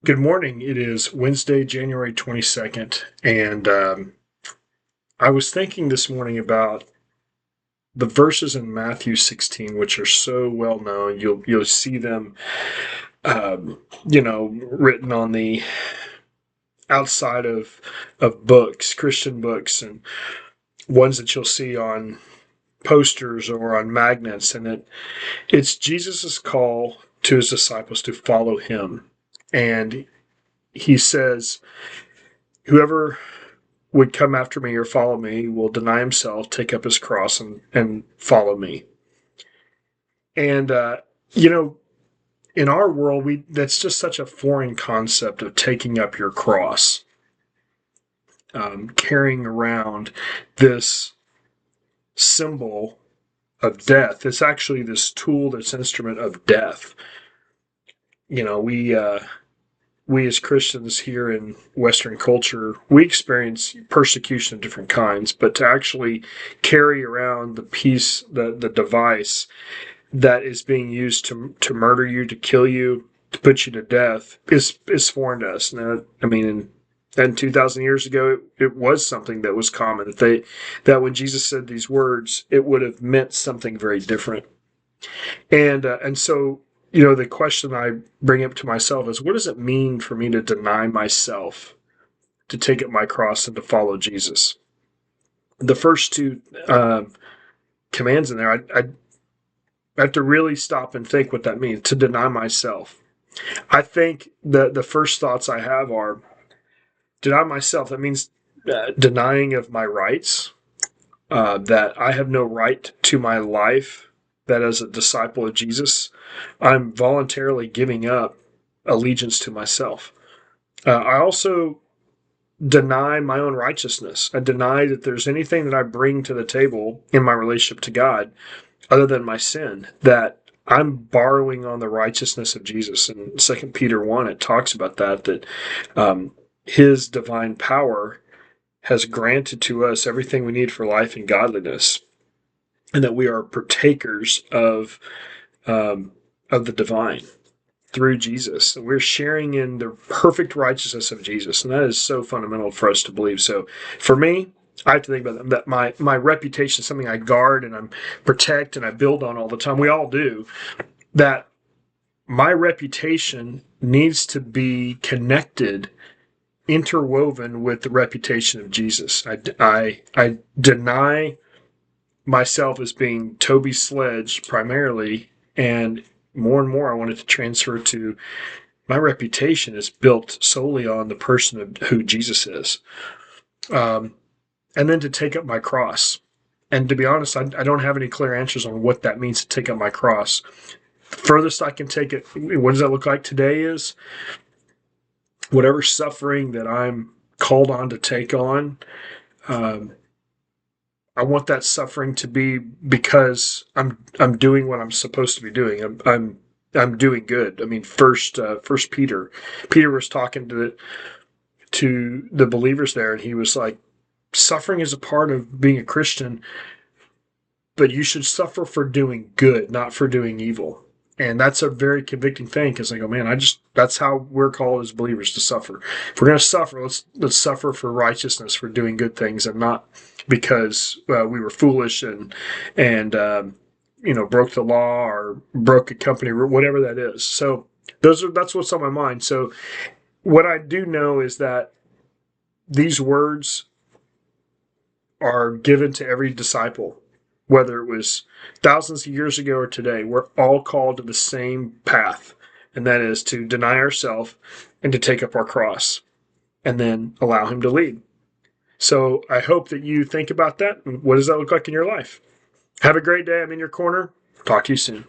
Good morning. It is Wednesday, January 22nd, and I was thinking this morning about the verses in Matthew 16, which are so well known. You'll see them, written on the outside of books, Christian books, and ones that you'll see on posters or on magnets. And it's Jesus's call to his disciples to follow him, and he says, "Whoever would come after me or follow me will deny himself, take up his cross, and follow me." And, you know, in our world, that's just such a foreign concept of taking up your cross, carrying around this symbol of death. It's actually this tool that's instrument of death. You know, we as Christians here in Western culture, we experience persecution of different kinds, but to actually carry around the device that is being used to murder you, to kill you, to put you to death is foreign to us. Now, I mean, and 2,000 years ago, it was something that was common. That when Jesus said these words, it would have meant something very different. And so, the question I bring up to myself is, what does it mean for me to deny myself, to take up my cross, and to follow Jesus? The first two commands in there, I have to really stop and think what that means, to deny myself. I think the first thoughts I have are, deny myself. That means denying of my rights, that I have no right to my life, that as a disciple of Jesus, I'm voluntarily giving up allegiance to myself. I also deny my own righteousness. I deny that there's anything that I bring to the table in my relationship to God other than my sin, that I'm borrowing on the righteousness of Jesus. In 2 Peter 1, it talks about that his divine power has granted to us everything we need for life and godliness, and that we are partakers of the divine through Jesus. We're sharing in the perfect righteousness of Jesus, and that is so fundamental for us to believe. So, for me, I have to think about that. My reputation is something I guard and I protect and I build on all the time. We all do. That my reputation needs to be connected, interwoven with the reputation of Jesus. I deny myself as being Toby Sledge primarily, and more I wanted to transfer to my reputation is built solely on the person of who Jesus is. And then to take up my cross. And to be honest, I don't have any clear answers on what that means to take up my cross. The furthest I can take it, what does that look like today, is whatever suffering that I'm called on to take on. I want that suffering to be because I'm doing what I'm supposed to be doing. I'm doing good. I mean, first Peter was talking to the believers there, and he was like, suffering is a part of being a Christian, but you should suffer for doing good, not for doing evil. And that's a very convicting thing, because I go, man, that's how we're called as believers, to suffer. If we're going to suffer, let's suffer for righteousness, for doing good things, and not because we were foolish and broke the law or broke a company, whatever that is. So that's what's on my mind. So what I do know is that these words are given to every disciple, whether it was thousands of years ago or today. We're all called to the same path, and that is to deny ourselves and to take up our cross and then allow him to lead. So I hope that you think about that. What does that look like in your life? Have a great day. I'm in your corner. Talk to you soon.